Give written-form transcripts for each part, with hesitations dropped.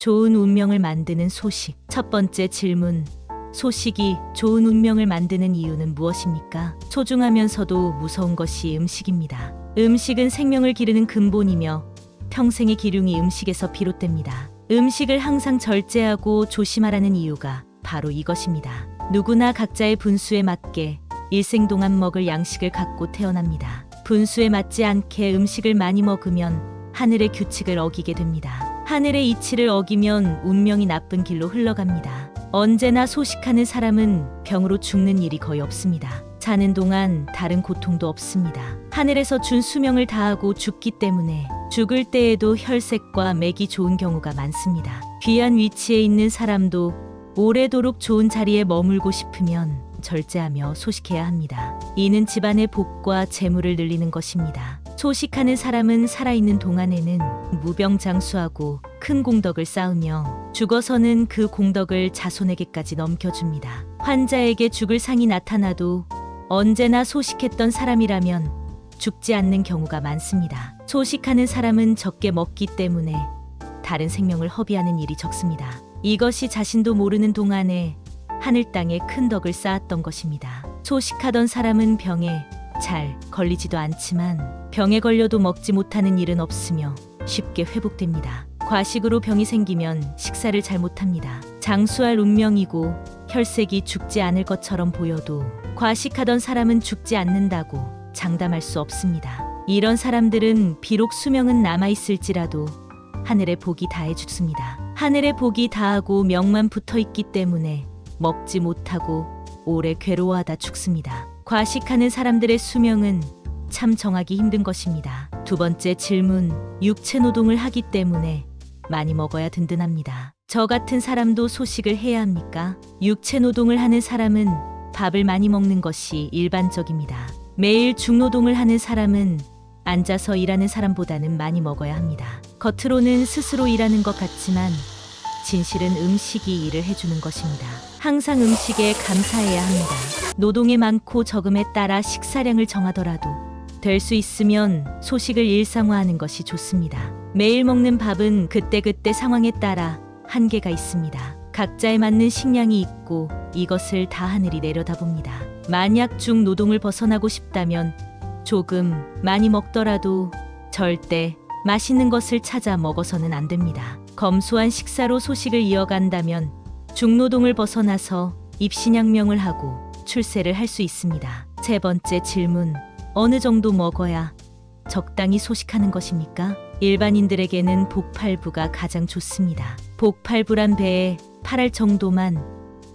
좋은 운명을 만드는 소식. 첫 번째 질문. 소식이 좋은 운명을 만드는 이유는 무엇입니까? 소중하면서도 무서운 것이 음식입니다. 음식은 생명을 기르는 근본이며 평생의 기륭이 음식에서 비롯됩니다. 음식을 항상 절제하고 조심하라는 이유가 바로 이것입니다. 누구나 각자의 분수에 맞게 일생 동안 먹을 양식을 갖고 태어납니다. 분수에 맞지 않게 음식을 많이 먹으면 하늘의 규칙을 어기게 됩니다. 하늘의 이치를 어기면 운명이 나쁜 길로 흘러갑니다. 언제나 소식하는 사람은 병으로 죽는 일이 거의 없습니다. 사는 동안 다른 고통도 없습니다. 하늘에서 준 수명을 다하고 죽기 때문에 죽을 때에도 혈색과 맥이 좋은 경우가 많습니다. 귀한 위치에 있는 사람도 오래도록 좋은 자리에 머물고 싶으면 절제하며 소식해야 합니다. 이는 집안의 복과 재물을 늘리는 것입니다. 소식하는 사람은 살아있는 동안에는 무병장수하고 큰 공덕을 쌓으며 죽어서는 그 공덕을 자손에게까지 넘겨줍니다. 환자에게 죽을 상이 나타나도 언제나 소식했던 사람이라면 죽지 않는 경우가 많습니다. 소식하는 사람은 적게 먹기 때문에 다른 생명을 허비하는 일이 적습니다. 이것이 자신도 모르는 동안에 하늘 땅에 큰 덕을 쌓았던 것입니다. 소식하던 사람은 병에 잘 걸리지도 않지만 병에 걸려도 먹지 못하는 일은 없으며 쉽게 회복됩니다. 과식으로 병이 생기면 식사를 잘못합니다. 장수할 운명이고 혈색이 죽지 않을 것처럼 보여도 과식하던 사람은 죽지 않는다고 장담할 수 없습니다. 이런 사람들은 비록 수명은 남아있을지라도 하늘의 복이 다해 죽습니다. 하늘의 복이 다하고 명만 붙어있기 때문에 먹지 못하고 오래 괴로워하다 죽습니다. 과식하는 사람들의 수명은 참 정하기 힘든 것입니다. 두 번째 질문. 육체 노동을 하기 때문에 많이 먹어야 든든합니다. 저 같은 사람도 소식을 해야 합니까? 육체 노동을 하는 사람은 밥을 많이 먹는 것이 일반적입니다. 매일 중노동을 하는 사람은 앉아서 일하는 사람보다는 많이 먹어야 합니다. 겉으로는 스스로 일하는 것 같지만 진실은 음식이 일을 해주는 것입니다. 항상 음식에 감사해야 합니다. 노동의 많고 적음에 따라 식사량을 정하더라도 될 수 있으면 소식을 일상화하는 것이 좋습니다. 매일 먹는 밥은 그때그때 상황에 따라 한계가 있습니다. 각자에 맞는 식량이 있고 이것을 다 하늘이 내려다봅니다. 만약 중노동을 벗어나고 싶다면 조금 많이 먹더라도 절대 맛있는 것을 찾아 먹어서는 안 됩니다. 검소한 식사로 소식을 이어간다면 중노동을 벗어나서 입신양명을 하고 출세를 할 수 있습니다. 세 번째 질문. 어느 정도 먹어야 적당히 소식하는 것입니까? 일반인들에게는 복팔부가 가장 좋습니다. 복팔부란 배에 8알 정도만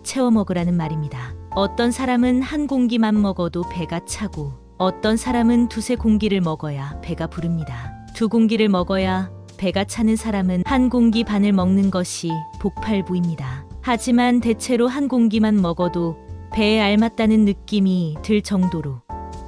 채워 먹으라는 말입니다. 어떤 사람은 한 공기만 먹어도 배가 차고 어떤 사람은 두세 공기를 먹어야 배가 부릅니다. 두 공기를 먹어야 배가 차는 사람은 한 공기 반을 먹는 것이 복팔부입니다. 하지만 대체로 한 공기만 먹어도 배에 알맞다는 느낌이 들 정도로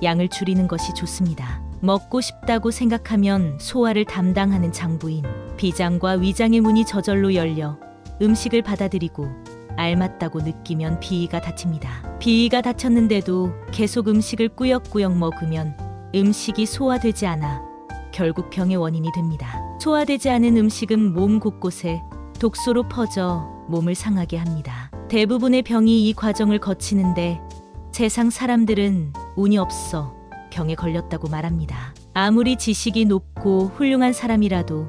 양을 줄이는 것이 좋습니다. 먹고 싶다고 생각하면 소화를 담당하는 장부인 비장과 위장의 문이 저절로 열려 음식을 받아들이고 알맞다고 느끼면 비위가 닫힙니다. 비위가 닫혔는데도 계속 음식을 꾸역꾸역 먹으면 음식이 소화되지 않아 결국 병의 원인이 됩니다. 소화되지 않은 음식은 몸 곳곳에 독소로 퍼져 몸을 상하게 합니다. 대부분의 병이 이 과정을 거치는데 세상 사람들은 운이 없어 병에 걸렸다고 말합니다. 아무리 지식이 높고 훌륭한 사람이라도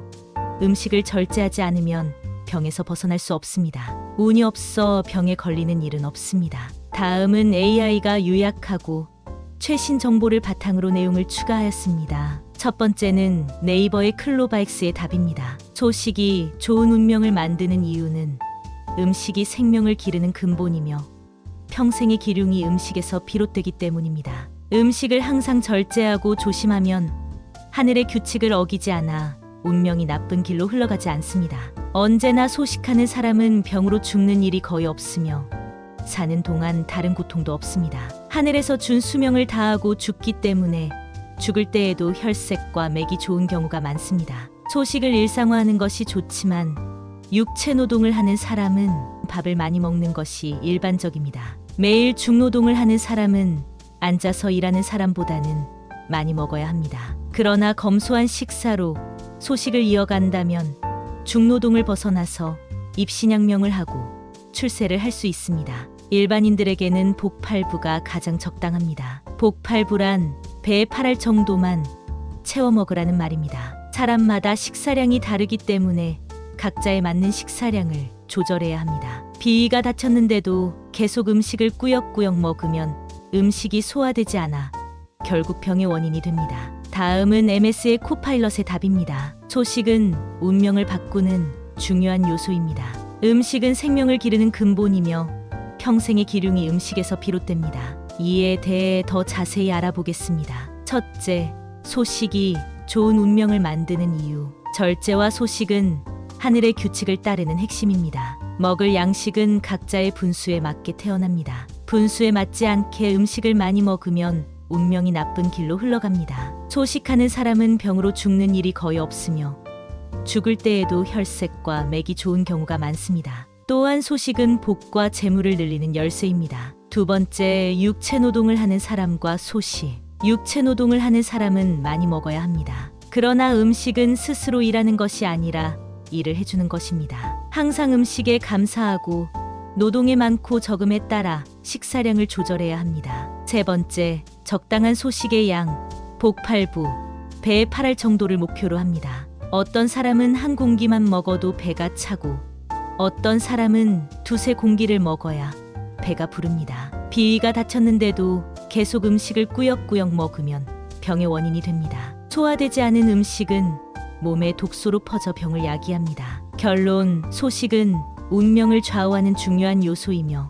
음식을 절제하지 않으면 병에서 벗어날 수 없습니다. 운이 없어 병에 걸리는 일은 없습니다. 다음은 AI가 요약하고 최신 정보를 바탕으로 내용을 추가하였습니다. 첫 번째는 네이버의 클로바엑스의 답입니다. 소식이 좋은 운명을 만드는 이유는 음식이 생명을 기르는 근본이며 평생의 기륭이 음식에서 비롯되기 때문입니다. 음식을 항상 절제하고 조심하면 하늘의 규칙을 어기지 않아 운명이 나쁜 길로 흘러가지 않습니다. 언제나 소식하는 사람은 병으로 죽는 일이 거의 없으며 사는 동안 다른 고통도 없습니다. 하늘에서 준 수명을 다하고 죽기 때문에 죽을 때에도 혈색과 맥이 좋은 경우가 많습니다. 소식을 일상화하는 것이 좋지만 육체 노동을 하는 사람은 밥을 많이 먹는 것이 일반적입니다. 매일 중노동을 하는 사람은 앉아서 일하는 사람보다는 많이 먹어야 합니다. 그러나 검소한 식사로 소식을 이어간다면 중노동을 벗어나서 입신양명을 하고 출세를 할 수 있습니다. 일반인들에게는 복팔부가 가장 적당합니다. 복팔부란 배에 팔할 정도만 채워 먹으라는 말입니다. 사람마다 식사량이 다르기 때문에 각자에 맞는 식사량을 조절해야 합니다. 비위가 다쳤는데도 계속 음식을 꾸역꾸역 먹으면 음식이 소화되지 않아 결국 병의 원인이 됩니다. 다음은 MS의 코파일럿의 답입니다. 소식은 운명을 바꾸는 중요한 요소입니다. 음식은 생명을 기르는 근본이며 평생의 기륭이 음식에서 비롯됩니다. 이에 대해 더 자세히 알아보겠습니다. 첫째, 소식이 좋은 운명을 만드는 이유. 절제와 소식은 하늘의 규칙을 따르는 핵심입니다. 먹을 양식은 각자의 분수에 맞게 태어납니다. 분수에 맞지 않게 음식을 많이 먹으면 운명이 나쁜 길로 흘러갑니다. 소식하는 사람은 병으로 죽는 일이 거의 없으며 죽을 때에도 혈색과 맥이 좋은 경우가 많습니다. 또한 소식은 복과 재물을 늘리는 열쇠입니다. 두 번째, 육체 노동을 하는 사람과 소식. 육체 노동을 하는 사람은 많이 먹어야 합니다. 그러나 음식은 스스로 일하는 것이 아니라 일을 해주는 것입니다. 항상 음식에 감사하고 노동의 많고 적음에 따라 식사량을 조절해야 합니다. 세 번째, 적당한 소식의 양. 복팔부, 배에 팔할 정도를 목표로 합니다. 어떤 사람은 한 공기만 먹어도 배가 차고 어떤 사람은 두세 공기를 먹어야 배가 부릅니다. 비위가 다쳤는데도 계속 음식을 꾸역꾸역 먹으면 병의 원인이 됩니다. 소화되지 않은 음식은 몸에 독소로 퍼져 병을 야기합니다. 결론, 소식은 운명을 좌우하는 중요한 요소이며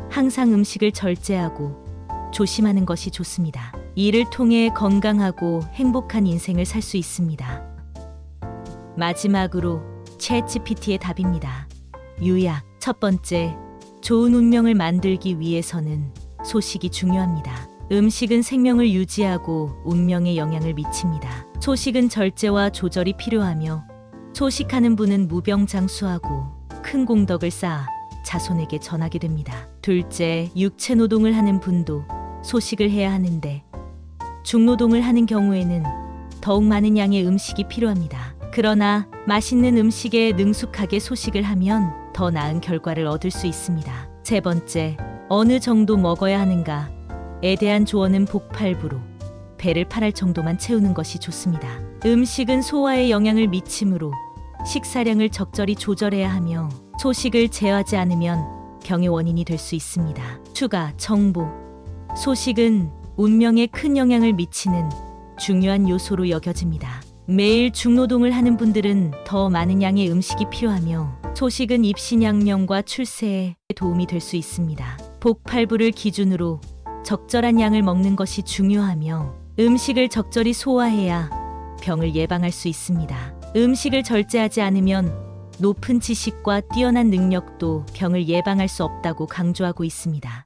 항상 음식을 절제하고 조심하는 것이 좋습니다. 이를 통해 건강하고 행복한 인생을 살 수 있습니다. 마지막으로 챗GPT의 답입니다. 요약. 첫 번째, 좋은 운명을 만들기 위해서는 소식이 중요합니다. 음식은 생명을 유지하고 운명에 영향을 미칩니다. 소식은 절제와 조절이 필요하며 소식하는 분은 무병장수하고 큰 공덕을 쌓아 자손에게 전하게 됩니다. 둘째, 육체 노동을 하는 분도 소식을 해야 하는데 중노동을 하는 경우에는 더욱 많은 양의 음식이 필요합니다. 그러나 맛있는 음식에 능숙하게 소식을 하면 더 나은 결과를 얻을 수 있습니다. 세 번째, 어느 정도 먹어야 하는가에 대한 조언은 복팔부로 배를 팔할 정도만 채우는 것이 좋습니다. 음식은 소화에 영향을 미치므로 식사량을 적절히 조절해야 하며 소식을 제어하지 않으면 병의 원인이 될 수 있습니다. 추가 정보. 소식은 운명에 큰 영향을 미치는 중요한 요소로 여겨집니다. 매일 중노동을 하는 분들은 더 많은 양의 음식이 필요하며 소식은 입신양명과 출세에 도움이 될 수 있습니다. 복팔부를 기준으로 적절한 양을 먹는 것이 중요하며 음식을 적절히 소화해야 병을 예방할 수 있습니다. 음식을 절제하지 않으면 높은 지식과 뛰어난 능력도 병을 예방할 수 없다고 강조하고 있습니다.